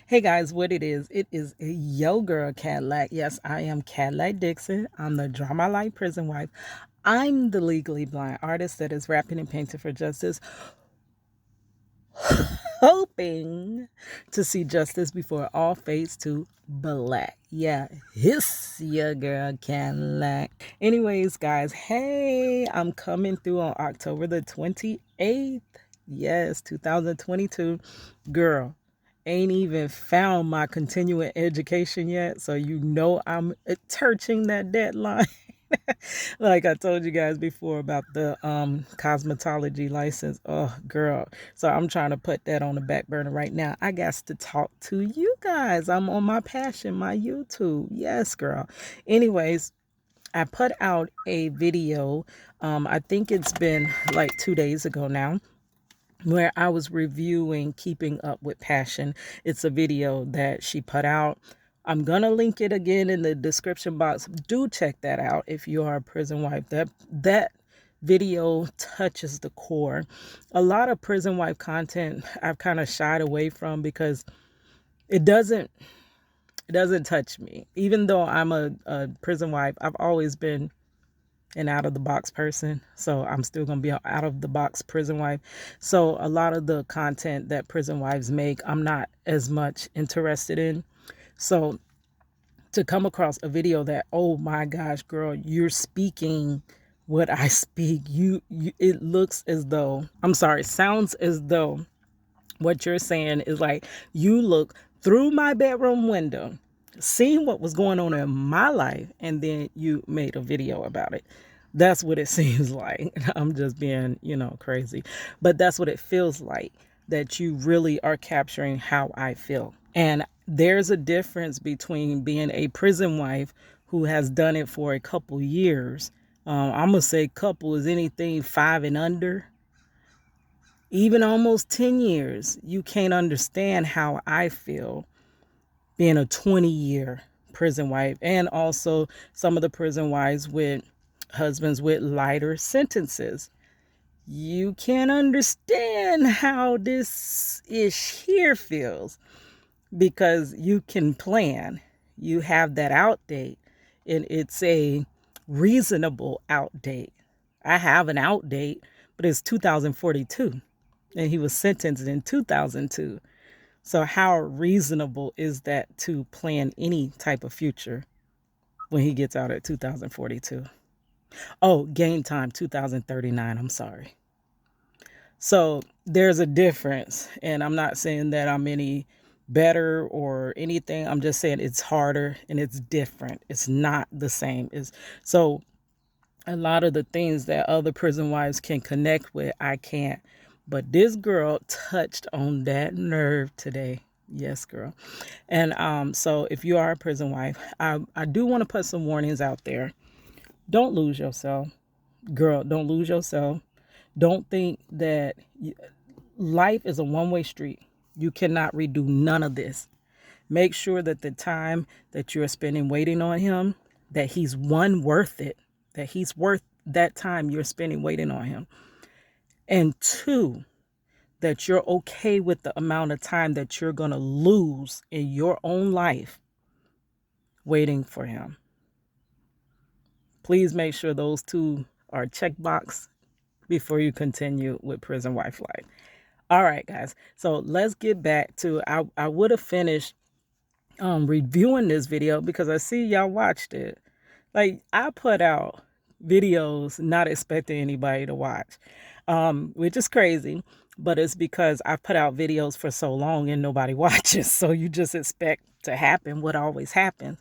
Hey guys, what it is yo girl Cadillac. Yes, I am Cadillac Dixon. I'm the Drama Life Prison Wife. I'm the legally blind artist that is rapping and painting for justice, hoping to see justice before all fades to black. Yeah, hiss your girl Cadillac. Anyways, guys, hey, I'm coming through on October the 28th. Yes, 2022. Girl, ain't even found my continuing education yet, so you know I'm touching that deadline. Like I told you guys before about the cosmetology license. Oh girl, so I'm trying to put that on the back burner right now. I got to talk to you guys. I'm on my passion, my YouTube. Yes, girl. Anyways, I put out a video. I think it's been like 2 days ago now, where I was reviewing Keeping Up with Passion. It's a video that she put out. I'm going to link it again in the description box. Do check that out if you are a prison wife. That video touches the core. A lot of prison wife content I've kind of shied away from because it doesn't touch me. Even though I'm a prison wife, I've always been an out of the box person. So I'm still going to be an out of the box prison wife. So a lot of the content that prison wives make, I'm not as much interested in. So to come across a video that, oh my gosh, girl, you're speaking what I speak. It looks as though, I'm sorry, sounds as though what you're saying is like you look through my bedroom window, seeing what was going on in my life, and then you made a video about it. That's what it seems like. I'm just being, crazy. But that's what it feels like, that you really are capturing how I feel. And there's a difference between being a prison wife who has done it for a couple years. I'm going to say couple is anything 5 and under, even almost 10 years. You can't understand how I feel being a 20-year prison wife, and also some of the prison wives with husbands with lighter sentences. You can't understand how this ish here feels because you can plan. You have that out date, and it's a reasonable out date. I have an out date, but it's 2042, and he was sentenced in 2002. So how reasonable is that to plan any type of future when he gets out at 2042? Oh, game time 2039. I'm sorry. So there's a difference, and I'm not saying that I'm any better or anything. I'm just saying it's harder and it's different. It's not the same. It's so a lot of the things that other prison wives can connect with, I can't. But this girl touched on that nerve today. Yes, girl. And so if you are a prison wife, I do want to put some warnings out there. Don't lose yourself. Girl, don't lose yourself. Don't think that life is a one-way street. You cannot redo none of this. Make sure that the time that you're spending waiting on him, that he's one, worth it, that he's worth that time you're spending waiting on him. And two, that you're okay with the amount of time that you're going to lose in your own life waiting for him. Please make sure those two are checkbox before you continue with prison wife life. All right, guys. So let's get back to, I would have finished reviewing this video because I see y'all watched it. Like, I put out videos not expecting anybody to watch, which is crazy, but it's because I put out videos for so long and nobody watches. So you just expect to happen what always happens.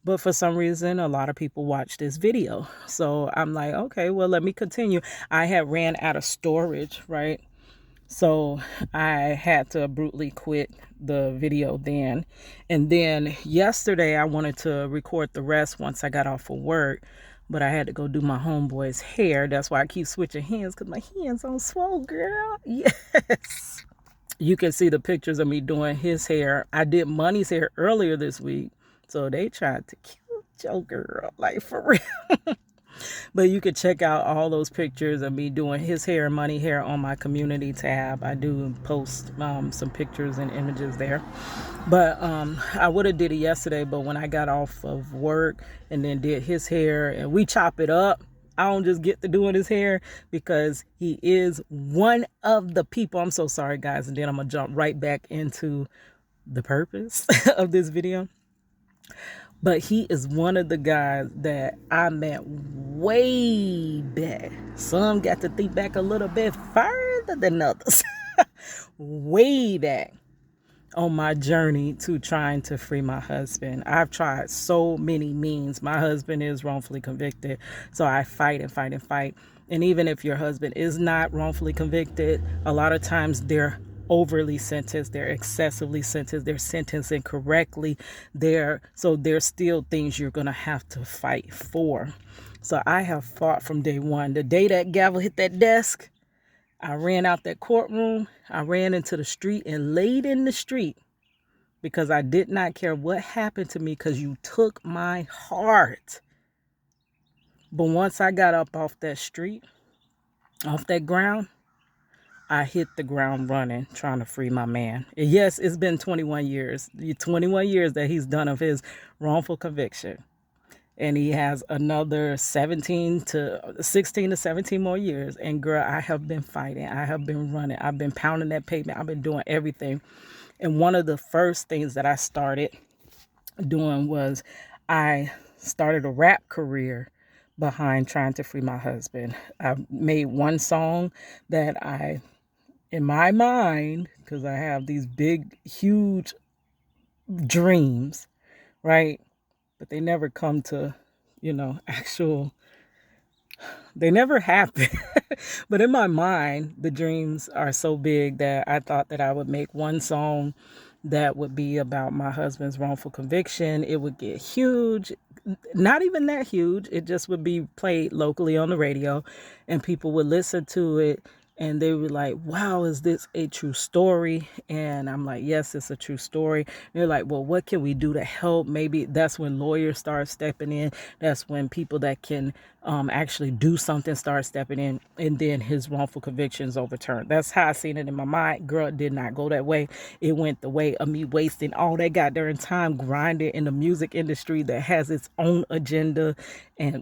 But for some reason, a lot of people watch this video. So I'm like, okay, well, let me continue. I had ran out of storage, right? So I had to abruptly quit the video then. And then yesterday, I wanted to record the rest once I got off of work. But I had to go do my homeboy's hair. That's why I keep switching hands, because my hands on swole, girl. Yes. You can see the pictures of me doing his hair. I did Money's hair earlier this week. So they tried to kill your girl, like for real. But you could check out all those pictures of me doing his hair and money hair on my community tab. I do post some pictures and images there. But I would have did it yesterday, but when I got off of work and then did his hair and we chop it up, I don't just get to doing his hair because he is one of the people. I'm so sorry, guys. And then I'm going to jump right back into the purpose of this video. But he is one of the guys that I met way back. Some got to think back a little bit further than others. Way back on my journey to trying to free my husband. I've tried so many means. My husband is wrongfully convicted, so I fight and fight and fight. And even if your husband is not wrongfully convicted, a lot of times they're overly sentenced, they're excessively sentenced, they're sentenced incorrectly. So there's still things you're gonna have to fight for. So I have fought from day one. The day that gavel hit that desk, I ran out that courtroom. I ran into the street and laid in the street because I did not care what happened to me because you took my heart. But once I got up off that street, off that ground, I hit the ground running, trying to free my man. And yes, it's been 21 years. 21 years that he's done of his wrongful conviction. And he has another 16 to 17 more years. And girl, I have been fighting. I have been running. I've been pounding that pavement. I've been doing everything. And one of the first things that I started doing was I started a rap career behind trying to free my husband. I made one song that in my mind, because I have these big, huge dreams, right? But they never come to, they never happen. But in my mind, the dreams are so big that I thought that I would make one song that would be about my husband's wrongful conviction. It would get huge, not even that huge. It just would be played locally on the radio and people would listen to it. And they were like, wow, is this a true story? And I'm like, yes, it's a true story. And they're like, well, what can we do to help? Maybe that's when lawyers start stepping in. That's when people that can actually do something start stepping in. And then his wrongful conviction is overturned. That's how I seen it in my mind. Girl, it did not go that way. It went the way of me wasting all that goddamn time grinding in the music industry that has its own agenda and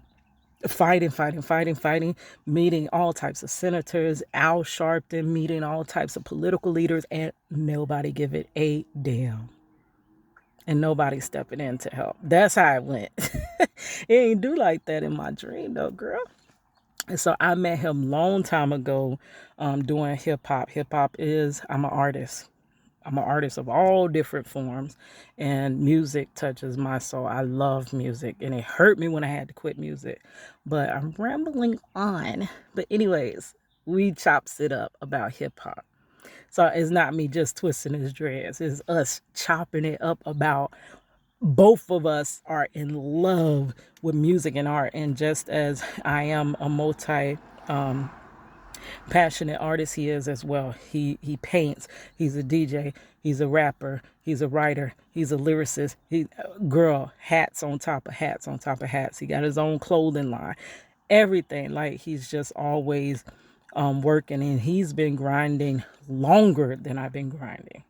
fighting, meeting all types of senators, Al Sharpton, meeting all types of political leaders, and nobody give it a damn. And nobody stepping in to help. That's how it went. It ain't do like that in my dream though, girl. And so I met him long time ago doing hip hop. I'm an artist. I'm an artist of all different forms, and music touches my soul. I love music, and it hurt me when I had to quit music. But I'm rambling on. But anyways, we chops it up about hip hop. So it's not me just twisting his dreads. It's us chopping it up about both of us are in love with music and art. And just as I am a multi passionate artist, he is as well. He paints, he's a DJ, he's a rapper, he's a writer, he's a lyricist. Hats on top of hats on top of hats. He got his own clothing line, everything. Like, he's just always working, and he's been grinding longer than I've been grinding.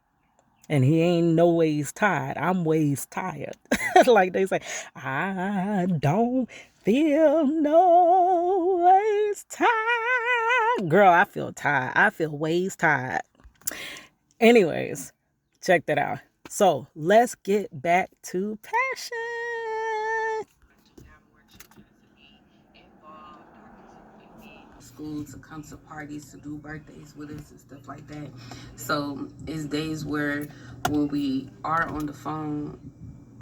And he ain't no ways tired. I'm ways tired. Like they say, I don't feel no ways tired. Girl, I feel tired. I feel ways tired. Anyways, check that out. So let's get back to passion. School to come to parties, to do birthdays with us and stuff like that. So it's days where when we are on the phone,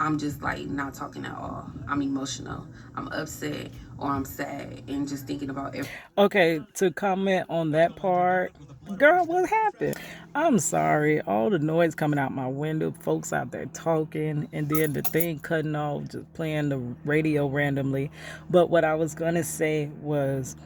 I'm just like not talking at all. I'm emotional, I'm upset, or I'm sad, and just thinking about everything. Okay, to comment on that part, girl, what happened? I'm sorry, all the noise coming out my window, folks out there talking, and then the thing cutting off, just playing the radio randomly. But what I was gonna say was,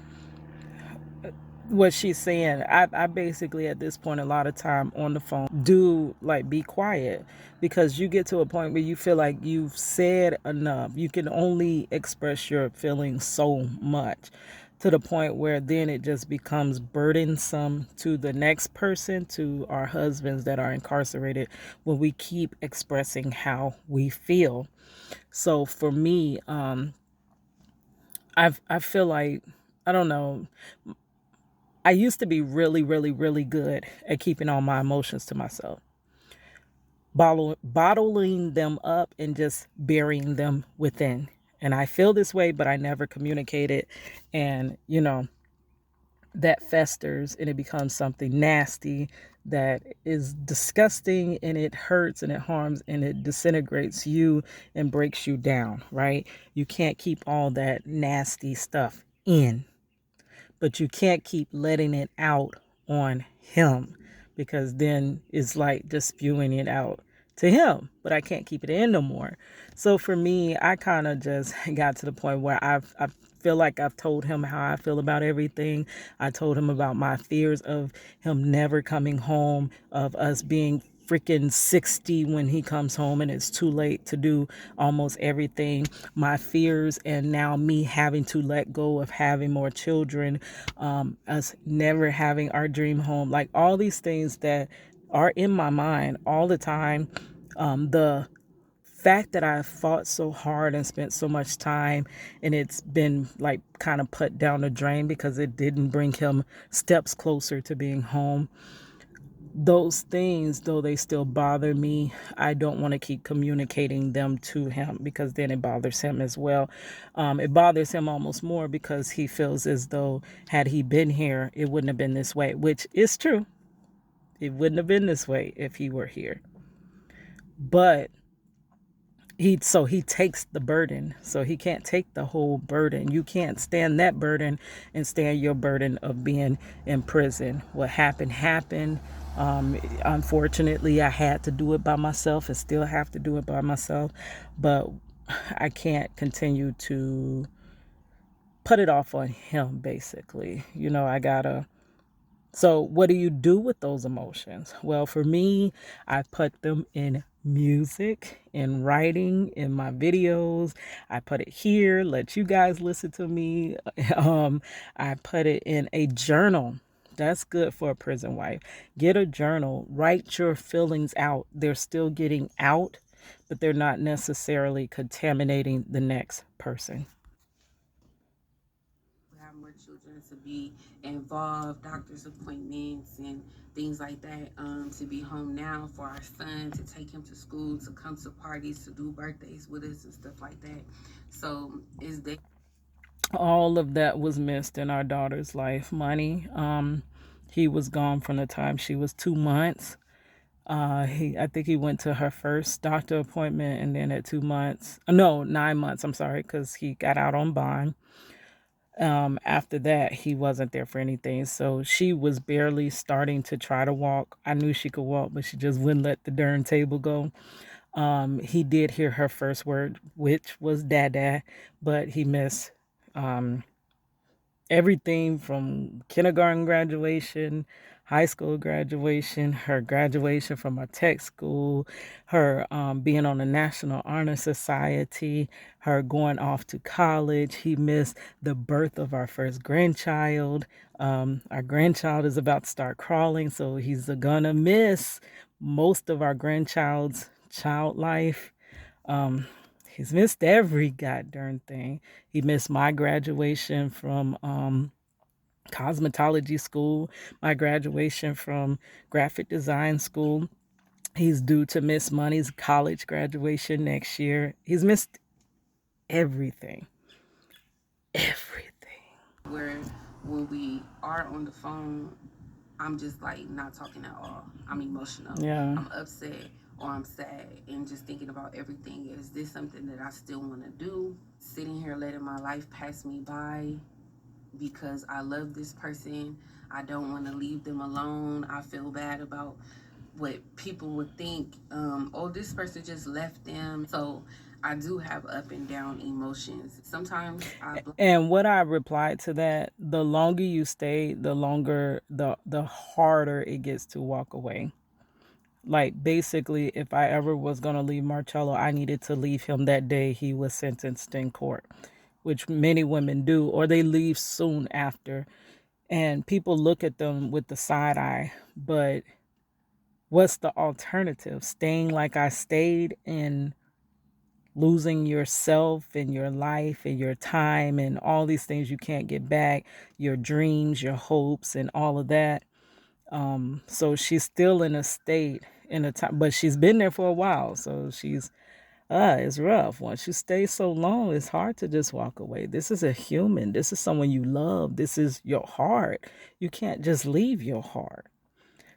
what she's saying, I basically at this point a lot of time on the phone do like be quiet, because you get to a point where you feel like you've said enough. You can only express your feelings so much, to the point where then it just becomes burdensome to the next person, to our husbands that are incarcerated, when we keep expressing how we feel. So for me, I feel like, I don't know, I used to be really, really, really good at keeping all my emotions to myself, bottling them up and just burying them within. And I feel this way, but I never communicate it. And, that festers and it becomes something nasty that is disgusting, and it hurts and it harms and it disintegrates you and breaks you down, right? You can't keep all that nasty stuff in, but you can't keep letting it out on him, because then it's like just spewing it out to him, but I can't keep it in no more. So for me, I kind of just got to the point where I feel like I've told him how I feel about everything. I told him about my fears of him never coming home, of us being freaking 60 when he comes home and it's too late to do almost everything, my fears, and now me having to let go of having more children, us never having our dream home, like all these things that are in my mind all the time. The fact that I fought so hard and spent so much time, and it's been like kind of put down the drain because it didn't bring him steps closer to being home. Those things, though they still bother me, I don't want to keep communicating them to him, because then it bothers him as well. It bothers him almost more because he feels as though had he been here, it wouldn't have been this way, which is true. It wouldn't have been this way if he were here. But he takes the burden, so he can't take the whole burden. You can't stand that burden and stand your burden of being in prison. What happened. Unfortunately, I had to do it by myself and still have to do it by myself, but I can't continue to put it off on him. Basically, I gotta. So, what do you do with those emotions? Well, for me, I put them in music, in writing, in my videos. I put it here, let you guys listen to me. I put it in a journal. That's good for a prison wife. Get a journal, write your feelings out. They're still getting out, but they're not necessarily contaminating the next person. Have more children, to be involved, doctor's appointments and things like that. To be home now for our son, to take him to school, to come to parties, to do birthdays with us and stuff like that. So is that All of that was missed in our daughter's life. Money. He was gone from the time she was 2 months. I think he went to her first doctor appointment, and then at 2 months, no, 9 months. I'm sorry, because he got out on bond. After that, he wasn't there for anything. So she was barely starting to try to walk. I knew she could walk, but she just wouldn't let the darn table go. He did hear her first word, which was dada, but he missed um, everything from kindergarten graduation, high school graduation, her graduation from a tech school, her being on the National Honor Society, her going off to college. He missed the birth of our first grandchild. Our grandchild is about to start crawling, so he's gonna miss most of our grandchild's child life. Um, he's missed every goddamn thing. He missed my graduation from cosmetology school, my graduation from graphic design school. He's due to miss Money's college graduation next year. He's missed everything. Everything. where when we are on the phone, I'm just like not talking at all. I'm emotional. Yeah. I'm upset or I'm sad and just thinking about everything. Is this something that I still want to do? Sitting here letting my life pass me by because I love this person. I don't want to leave them alone. I feel bad about what people would think. Oh, this person just left them. So I do have up and down emotions. Sometimes And what I replied to that, the longer you stay, the longer the harder it gets to walk away. Like basically, if I ever was gonna leave Marcello, I needed to leave him that day he was sentenced in court, which many women do, or they leave soon after. And people look at them with the side eye, but what's the alternative? Staying like I stayed and losing yourself and your life and your time and all these things you can't get back, your dreams, your hopes, and all of that. So she's still in a state in a time, but she's been there for a while. So she's it's rough. Once you stay so long, it's hard to just walk away. This is a human. This is someone you love. This is your heart. You can't just leave your heart.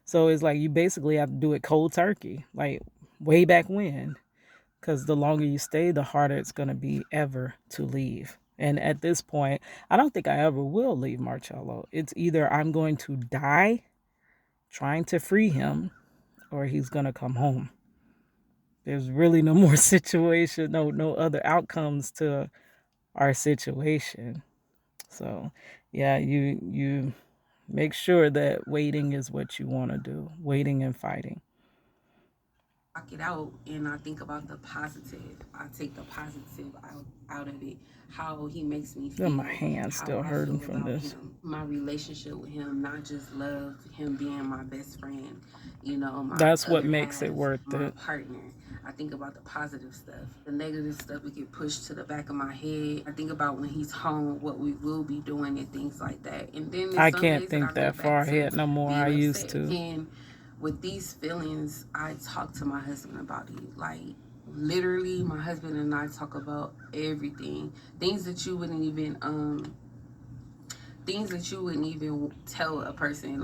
So it's like you basically have to do it cold turkey, like way back when. Because the longer you stay, the harder it's going to be ever to leave. And at this point, I don't think I ever will leave Marcello. It's either I'm going to die trying to free him or he's going to come home. There's really no more situation, no other outcomes to our situation. So, yeah, you make sure that waiting is what you want to do. Waiting and fighting. block it out and I think about the positive. I take the positive out of it. How he makes me Yeah, my feel, hand's how still I hurting feel from about this. him, my relationship with him, not just love, him being my best friend, you know, my That's what other makes it half, worth my it. partner. I think about the positive stuff. The negative stuff we get pushed to the back of my head. I think about when he's home, what we will be doing and things like that. And then there's I some can't days that I think that go back far to ahead no more. I being used upset. to. And with these feelings, I talk to my husband about it. Like, literally, my husband and I talk about everything. Things that you wouldn't even, things that you wouldn't even tell a person.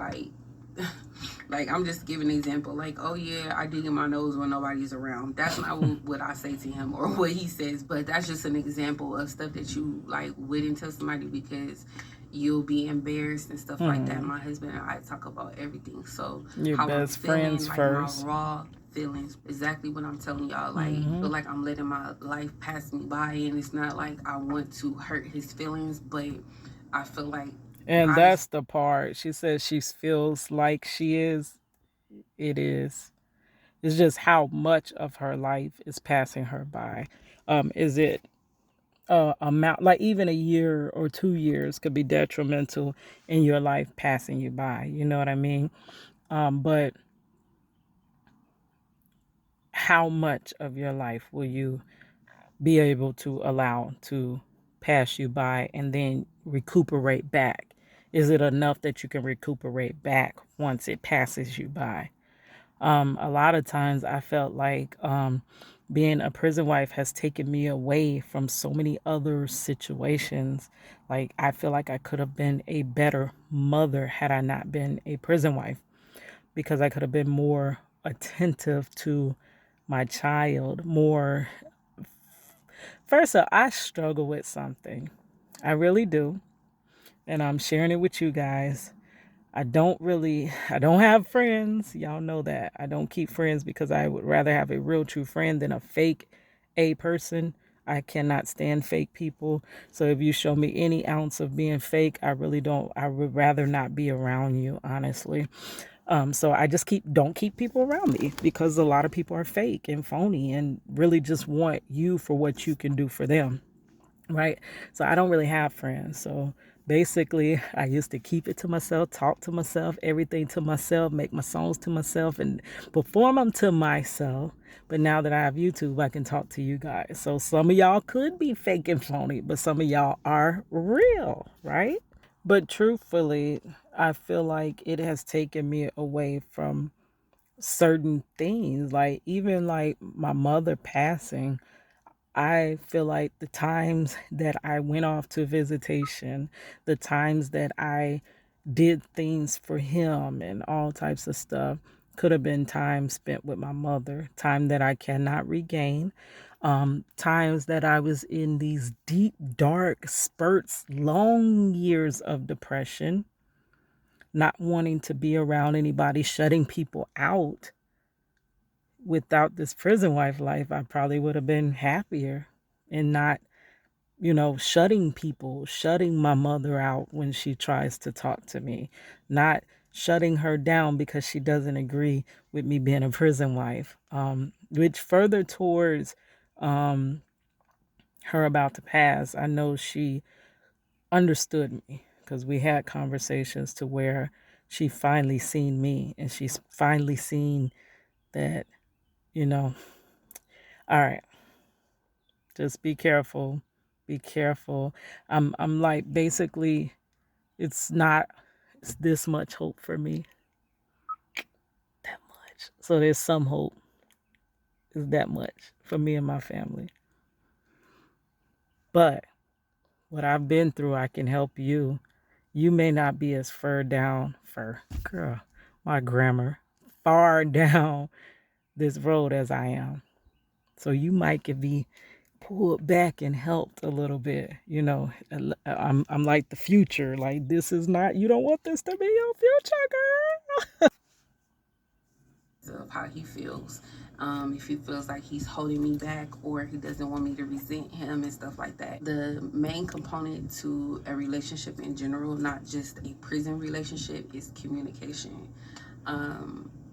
Like I'm just giving an example. Like, oh yeah, I dig in my nose when nobody's around. That's not what I say to him or what he says, but that's just an example of stuff that you like wouldn't tell somebody because you'll be embarrassed and stuff like that. My husband and I talk about everything. So Your how I'm best feeling, friends like my first. raw feelings, exactly what I'm telling y'all. Like, I feel like I'm letting my life pass me by, and it's not like I want to hurt his feelings, but I feel like And I just that's the part. She says she feels like she is. It is. It's just how much of her life is passing her by. Is it amount like even a year or 2 years could be detrimental in your life passing you by. You know what I mean? But how much of your life will you be able to allow to pass you by and then recuperate back? Is it enough that you can recuperate back once it passes you by? A lot of times I felt like being a prison wife has taken me away from so many other situations. Like, I feel like I could have been a better mother had I not been a prison wife because I could have been more attentive to my child, more. First of all, I struggle with something. I really do. And I'm sharing it with you guys. I don't have friends. Y'all know that. I don't keep friends because I would rather have a real true friend than a fake a person. I cannot stand fake people. So if you show me any ounce of being fake, I really don't. I would rather not be around you, honestly. So I just don't keep people around me because a lot of people are fake and phony and really just want you for what you can do for them, right? So I don't really have friends. So basically, I used to keep it to myself, talk to myself, everything to myself, make my songs to myself, and perform them to myself. But now that I have YouTube, I can talk to you guys. So some of y'all could be fake and phony, but some of y'all are real, right? But truthfully, I feel like it has taken me away from certain things. Like, even like my mother passing, I feel like the times that I went off to visitation, the times that I did things for him and all types of stuff could have been time spent with my mother, time that I cannot regain, times that I was in these deep, dark spurts, long years of depression, not wanting to be around anybody, shutting people out. without this prison wife life, I probably would have been happier and not, you know, shutting my mother out when she tries to talk to me, not shutting her down because she doesn't agree with me being a prison wife, which further towards um, her about to pass. I know she understood me because we had conversations to where she finally seen me and she's finally seen that, you know, all right, just be careful. Be careful. I'm like basically it's not it's this much hope for me. That much. So there's some hope. Is that much for me and my family. But what I've been through, I can help you. You may not be as girl, my grammar, far down this road as I am. So you might could be pulled back and helped a little bit. You know, I'm like the future. Like this is not. You don't want this to be your future, girl. Of how he feels. If he feels like he's holding me back or he doesn't want me to resent him and stuff like that. The main component to a relationship in general, not just a prison relationship, is communication.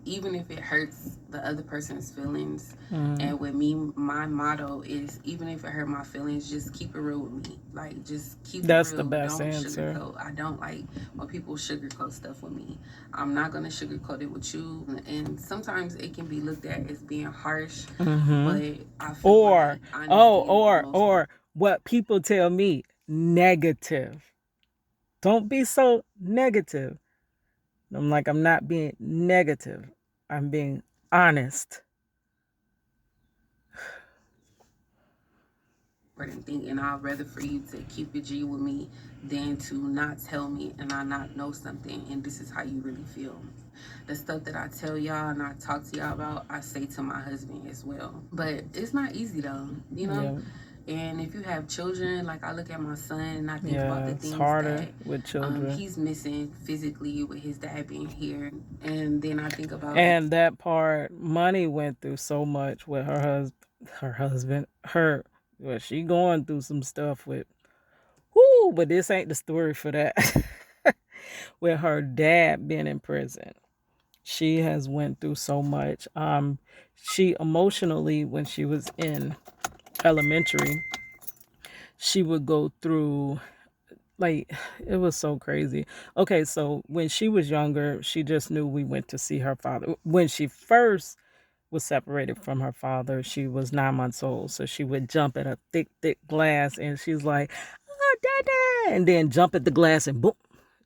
Even if it hurts the other person's feelings. And with me, my motto is even if it hurt my feelings, just keep it real with me. Like just keep That's it the real. best Don't answer. sugarcoat. I don't like when people sugarcoat stuff with me. I'm not gonna sugarcoat it with you. And sometimes it can be looked at as being harsh, but I feel Or like honesty is the most. or what people tell me, negative. Don't be so negative. I'm like, I'm not being negative. I'm being honest. important thing, and I'd rather for you to keep it G with me than to not tell me and I not know something and this is how you really feel. The stuff that I tell y'all and I talk to y'all about, I say to my husband as well. But it's not easy though, you know? Yeah. And if you have children, like I look at my son and I think about Yeah, the it's things harder that with children. he's missing physically with his dad being here. And then I think about And that part, Money went through so much with well, she going through some stuff with, whoo, but this ain't the story for that. With her dad being in prison, she has went through so much. She emotionally, when she was in elementary, she would go through, like, it was so crazy. Okay, so when she was younger, she just knew we went to see her father. When she first was separated from her father, she was 9 months old. So she would jump at a thick, thick glass and she's like, oh, dada. And then jump at the glass and boom,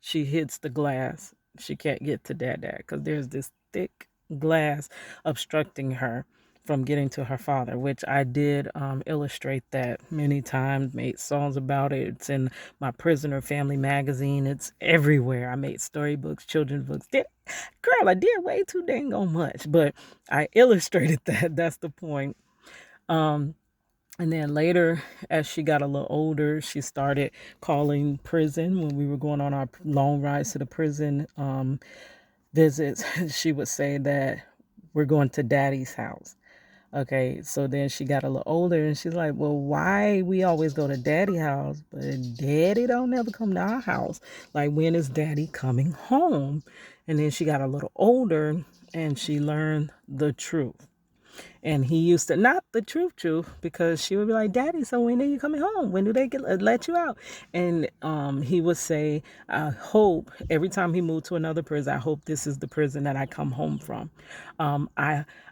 she hits the glass. She can't get to dada because there's this thick glass obstructing her from getting to her father, which I did illustrate that many times, made songs about it. It's in my Prisoner Family magazine. It's everywhere. I made storybooks, children's books. Girl, I did way too dang on much, but I illustrated that. That's the point. Um, and then later, as she got a little older, she started calling prison when we were going on our long rides to the prison visits. She would say that we're going to daddy's house. Okay, so then she got a little older and she's like, well, why we always go to daddy house, but daddy don't never come to our house? Like, when is daddy coming home? And then she got a little older and she learned the truth. And he used to, not the truth, because she would be like, daddy, so when are you coming home? When do they let you out? And he would say, I hope, every time he moved to another prison, I hope this is the prison that I come home from.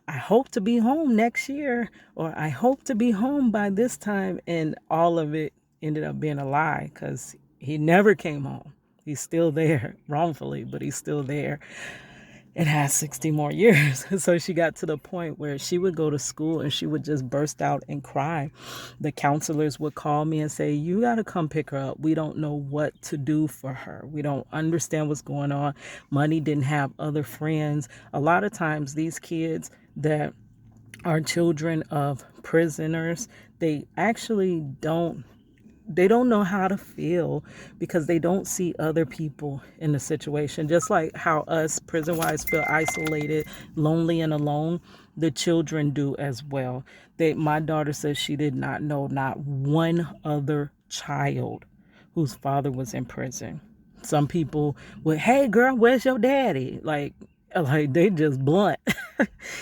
I hope to be home next year, or I hope to be home by this time. And all of it ended up being a lie because he never came home. He's still there, wrongfully, but he's still there. It has 60 more years. So she got to the point where she would go to school and she would just burst out and cry. The counselors would call me and say, you got to come pick her up. We don't know what to do for her. We don't understand what's going on. Money didn't have other friends. A lot of times these kids that are children of prisoners, they actually don't know how to feel because they don't see other people in the situation. Just like how us prison wives feel isolated, lonely, and alone. the children do as well. My daughter says she did not know not one other child whose father was in prison. Some people would, hey girl, where's your daddy? Like they just blunt,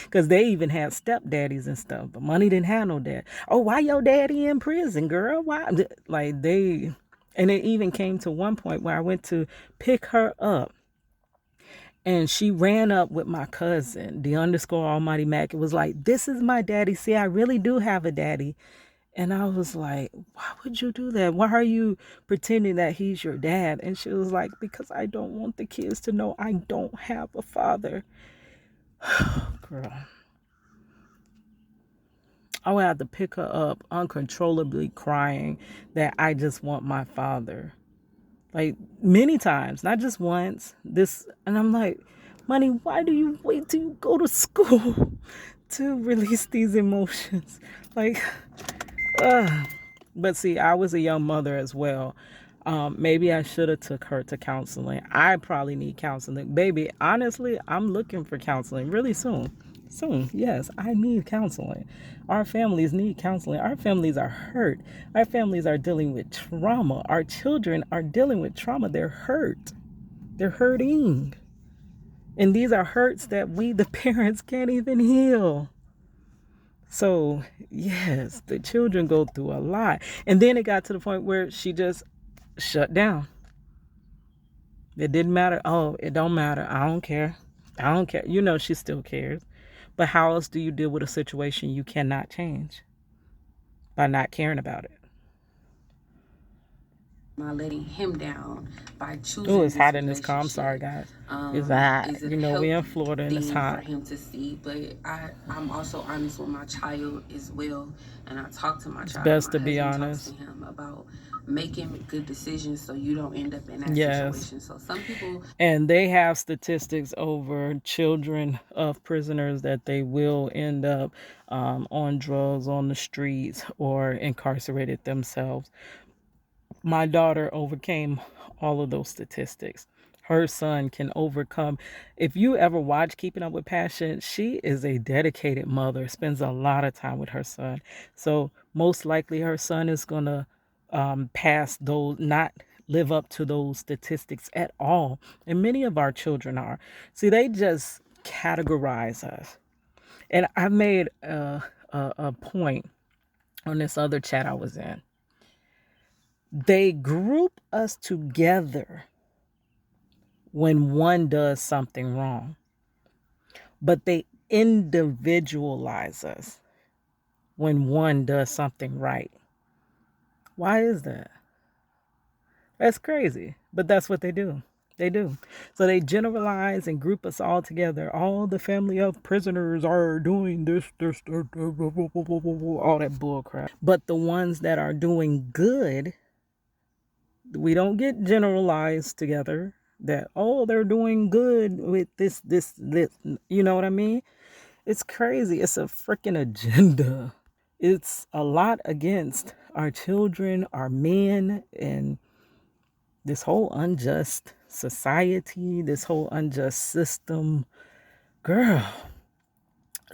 because they even had stepdaddies and stuff. But Money didn't have no dad. Oh, why your daddy in prison, girl? Why? Like they, and it even came to one point where I went to pick her up, and she ran up with my cousin, the underscore Almighty Mac. It was like, this is my daddy. See, I really do have a daddy. And I was like, why would you do that? Why are you pretending that he's your dad? And she was like, because I don't want the kids to know I don't have a father. Girl. I would have to pick her up uncontrollably crying that I just want my father. Like many times, not just once. And I'm like, Money, why do you wait till you go to school to release these emotions? Like, but see, I was a young mother as well. Maybe I should have took her to counseling. I probably need counseling. Baby, honestly, I'm looking for counseling really soon. Soon, yes, I need counseling. Our families need counseling. Our families are hurt. Our families are dealing with trauma. Our children are dealing with trauma. They're hurt. They're hurting. And these are hurts that we, the parents, can't even heal. So, yes, the children go through a lot. And then it got to the point where she just shut down. It didn't matter. Oh, it don't matter. I don't care. I don't care. You know, she still cares. But how else do you deal with a situation you cannot change? By not caring about it. By letting him down, by Oh, choosing it's this hot in this car. I'm sorry, relationship, guys. It's hot. is it You a know, we in healthy Florida and it's thing for hot. him to see? But I'm also honest with my child as well, and I talk to my It's child. best My to be husband talks to honest. him about making good decisions so you don't end up in that Yes. situation. So some people, And they have statistics over children of prisoners that they will end up on drugs on the streets or incarcerated themselves. My daughter overcame all of those statistics. Her son can overcome. If you ever watch Keeping Up with Passion, she is a dedicated mother, spends a lot of time with her son. So most likely her son is going to pass those, not live up to those statistics at all. And many of our children are. See, they just categorize us. And I made a point on this other chat I was in. They group us together when one does something wrong, but they individualize us when one does something right. Why is that? That's crazy, but that's what they do. They do. So they generalize and group us all together. All the family of prisoners are doing this, all that bull crap. But the ones that are doing good, we don't get generalized together that, oh, they're doing good with this. You know what I mean? It's crazy. It's a freaking agenda. It's a lot against our children, our men, and this whole unjust society, this whole unjust system. Girl.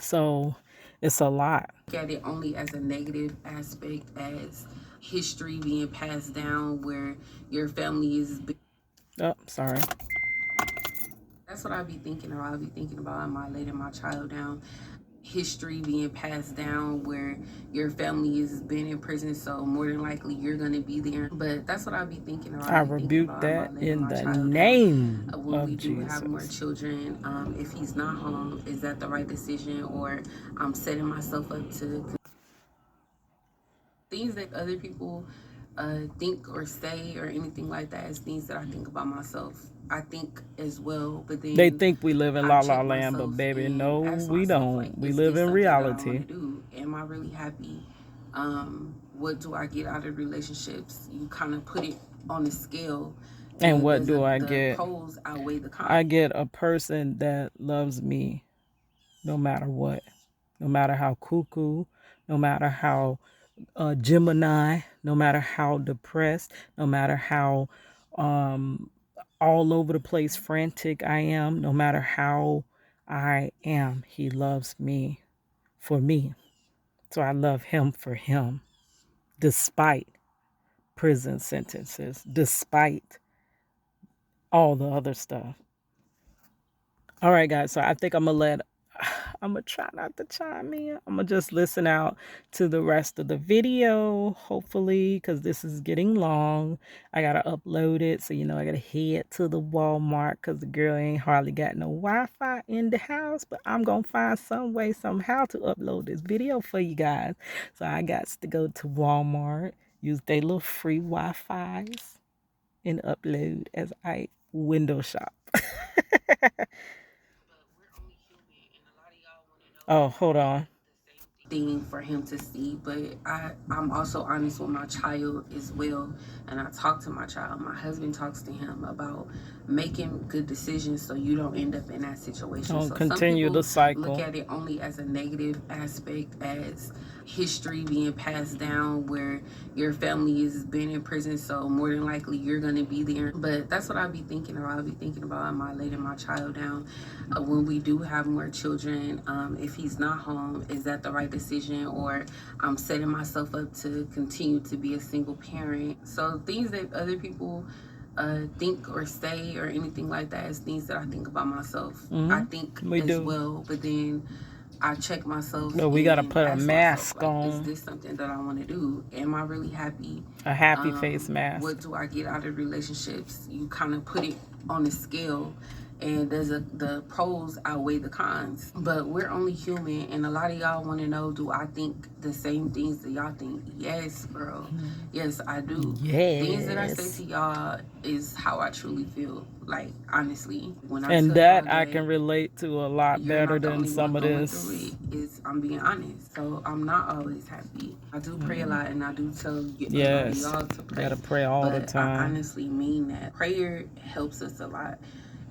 So it's a lot. look at it only as a negative aspect, as history being passed down where your family is. Oh, sorry. That's what I'll be thinking about. I'll be thinking about, am I letting my child down? History being passed down where your family has been in prison, so more than likely you're gonna be there. But that's what I'll be thinking about. I I'll be thinking rebuke about, am I that letting in my the child down name when we of do have more Jesus. children? If he's not home, is that the right decision, or I'm setting myself up to things that other people think or say or anything like that is things that I think about myself. I think as well, but then They think we live in I La La check Land, myself but baby, and no, ask we myself, like, don't. We is live this in something that I want reality. to do? Am I really happy? What do I get out of relationships? You kind of put it on a scale, And what does do I the get? pros outweigh the cons? I get a person that loves me no matter what, no matter how cuckoo, no matter how Gemini, no matter how depressed, no matter how all over the place frantic I am, no matter how I am, he loves me. for me. So I love him for him, despite prison sentences, despite all the other stuff. All right, guys. So I think I'm gonna try not to chime in. I'm gonna just listen out to the rest of the video, hopefully, because this is getting long. I gotta upload it, so I gotta head to the Walmart because the girl ain't hardly got no Wi-Fi in the house. But I'm gonna find some way, somehow, to upload this video for you guys. So I got to go to Walmart, use their little free Wi-Fi's, and upload as I window shop. Oh, hold on. Thing for him to see, but I'm also honest with my child as well, and I talk to my child. My husband talks to him about making good decisions so you don't end up in that situation. Don't So continue some the people cycle. look at it only as a negative aspect, as history being passed down where your family has been in prison, so more than likely you're going to be there. But that's what I'll be thinking about. I'll be thinking about, am I letting my child down when we do have more children? If he's not home, is that the right decision, or I'm setting myself up to continue to be a single parent? So things that other people think or say or anything like that is things that I think about myself. I think We as do. well, but then I check myself. No, we gotta put a mask myself, like, on. is this something that I want to do? Am I really happy? A happy face mask. What do I get out of relationships? You kind of put it on a scale, and the pros outweigh the cons. But we're only human, and a lot of y'all want to know, do I think the same things that y'all think? Yes, girl. Yes, I do. Yes. Things that I say to y'all is how I truly feel. Like, honestly, when I and tell that y'all I can relate to a lot better than some of this. I'm being honest. So I'm not always happy. I do pray a lot, and I do tell Yes, y'all to pray. gotta pray all the But time. I honestly mean that. Prayer helps us a lot.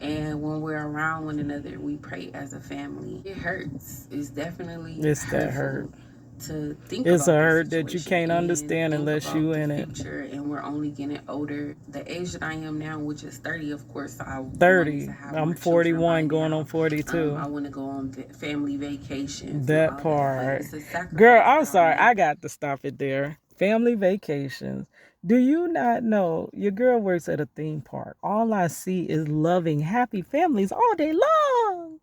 And when we're around one another, we pray as a family. It hurts. It's definitely It's that hurtful hurt. to think It's about a the hurt that you situation can't and understand think unless about you the in it. future, and we're only getting older. The age that I am now, which is 30, of course, I 30. wanted to have I'm more 41 going now. on 42. I want to go on family vacations. That and all part. That, but it's a sacrifice. Girl, I'm that sorry. I I got to stop it there. Family vacations. Do you not know your girl works at a theme park? All I see is loving, happy families all day long.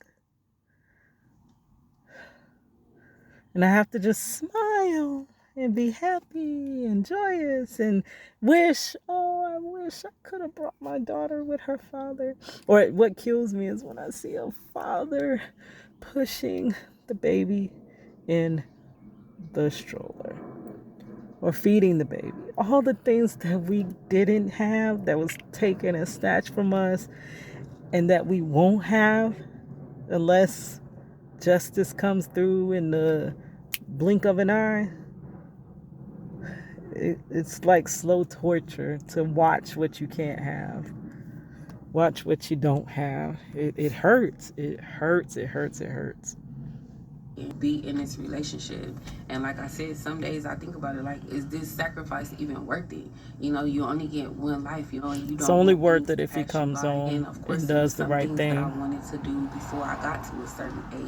And I have to just smile and be happy and joyous and wish, oh, I wish I could have brought my daughter with her father. Or what kills me is when I see a father pushing the baby in the stroller or feeding the baby. All the things that we didn't have, that was taken and snatched from us, and that we won't have unless justice comes through in the blink of an eye. It's like slow torture to watch what you can't have, watch what you don't have. It hurts. It hurts. It hurts. It hurts. Be in this relationship. And like I said, some days I think about it like, is this sacrifice even worth it? You only get one life, and you don't. It's only worth it if he comes home and of course, and does the right thing. That I wanted to do before I got to a certain age.